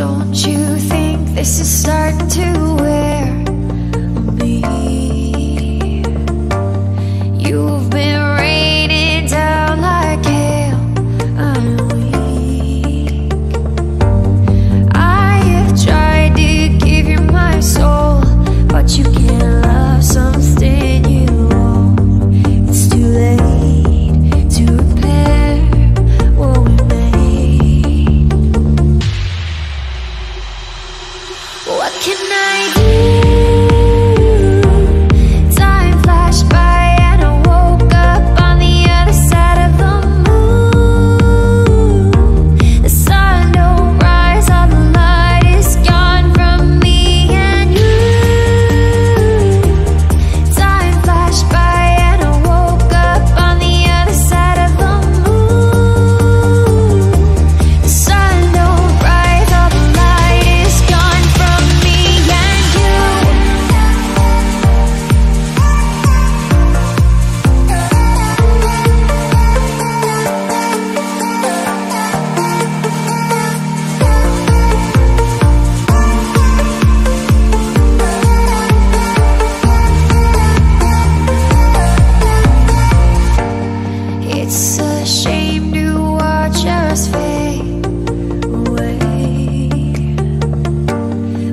Don't you think this is starting to wear on me? You've been raining down like hail. I'm weak. I have tried to give you my soul, but you can't love something you own. It's too late to repair what we made. What can I do? Time flashed by and I woke up on the other side of the moon. The sun don't rise, all the light is gone from me and you. Time flashed by and I woke up on the other side of the moon. The sun don't rise, all the light is gone from me and you. It's a shame to watch us fade away,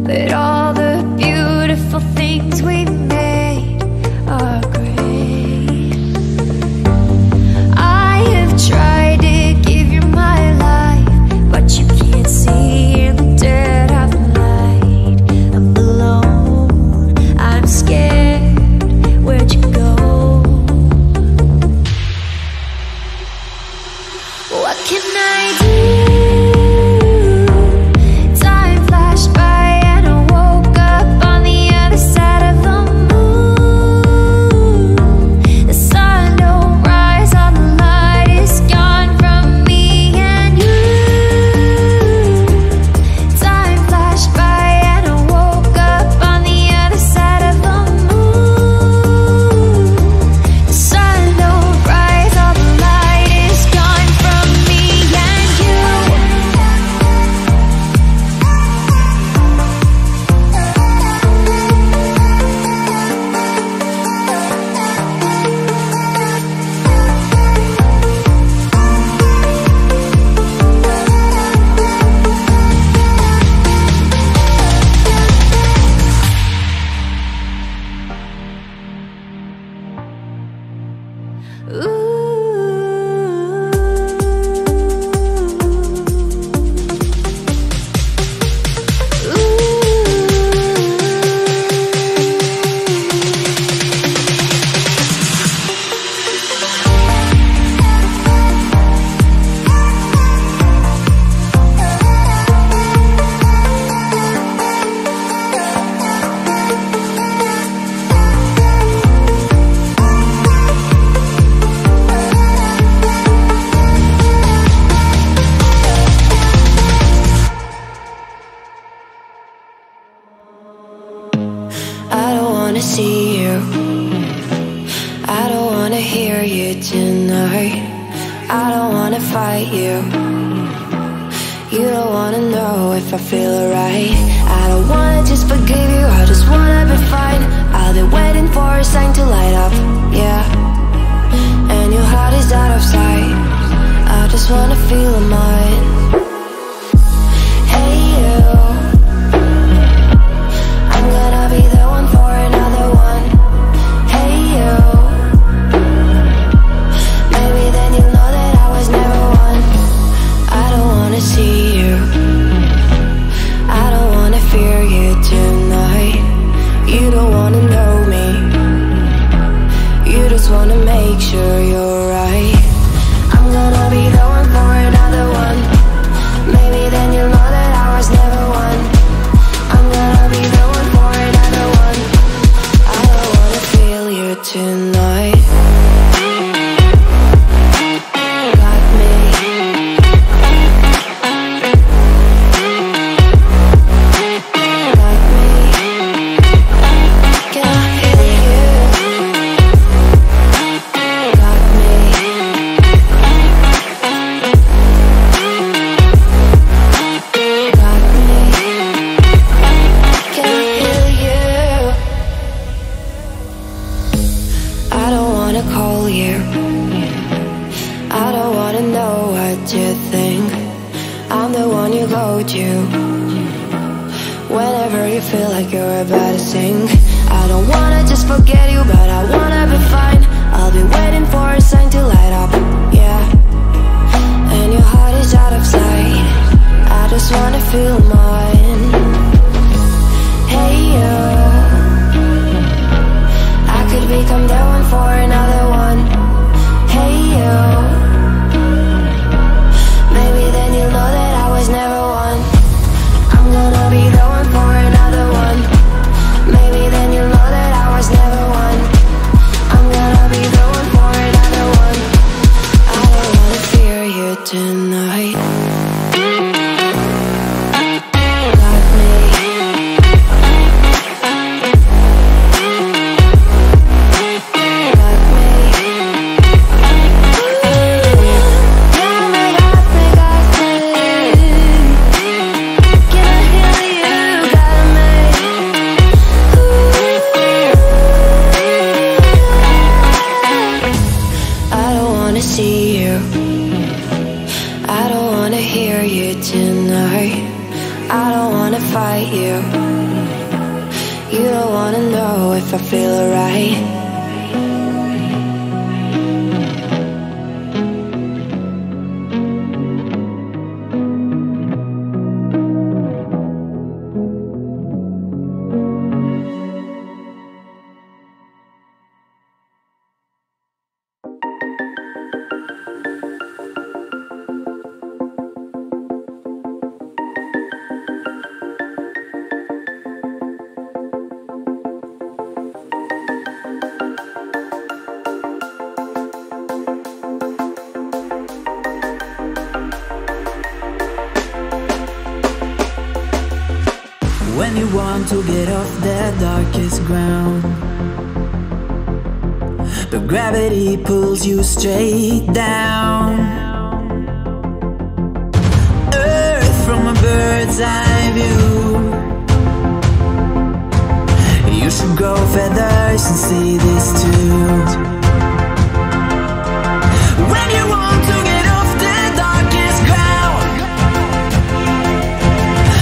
but all the beautiful things we made are great. I have tried to give you my life, but you can't see in the dead of the night. I'm alone, I'm scared, where'd you go? What can I do? Time flashed by and I woke up on the other side of the moon. The sun don't rise, all the light is gone from me and you. Time flashed by and I woke up on the other side of the moon. The sun don't rise, all the light is gone from me and you. I don't wanna see you, I don't wanna hear you tonight. I don't wanna fight you, you don't wanna know if I feel alright. I don't wanna just forgive you, I just wanna be fine. I've been waiting for a sign to light up, yeah. And your heart is out of sight, I just wanna feel mine. Hey you, I'm gonna be the one for another one. Hey you, maybe then you'll know that I was never one. I don't wanna see you, I don't wanna fear you tonight. You don't wanna know me, you just wanna make sure you're right. I'm gonna be the one for another one. go to. Whenever you feel like you're about to sink, I don't wanna just forget you, but I wanna be fine. I'll be waiting for a sign to light up, yeah. And your heart is out of sight, I just wanna feel mine. Hey you, I could become the one for another one. Hey you, maybe then you'll know that I was never one. I'm gonna be the one for another one. Maybe then you'll know that I was never one. I'm gonna be the one for another one. I don't wanna fear you tonight. You don't wanna know if I feel alright. When you want to get off the darkest ground, but gravity pulls you straight down. Earth from a bird's eye view. You should grow feathers and see this too. When you want to get off the darkest ground,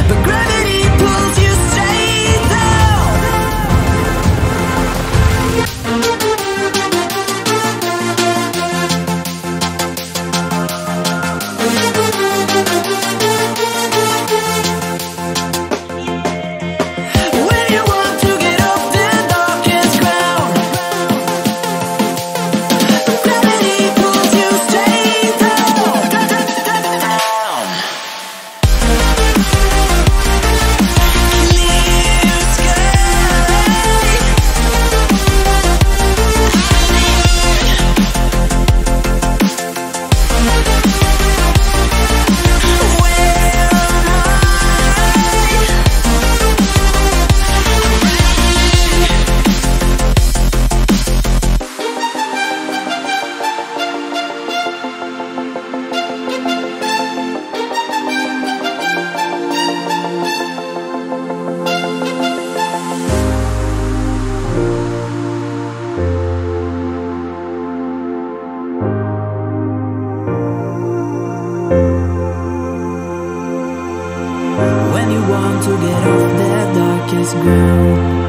but gravity pulls you straight down. When you want to get off the darkest ground, but gravity pulls you straight down. Clear sky. When you want to get off the darkest ground,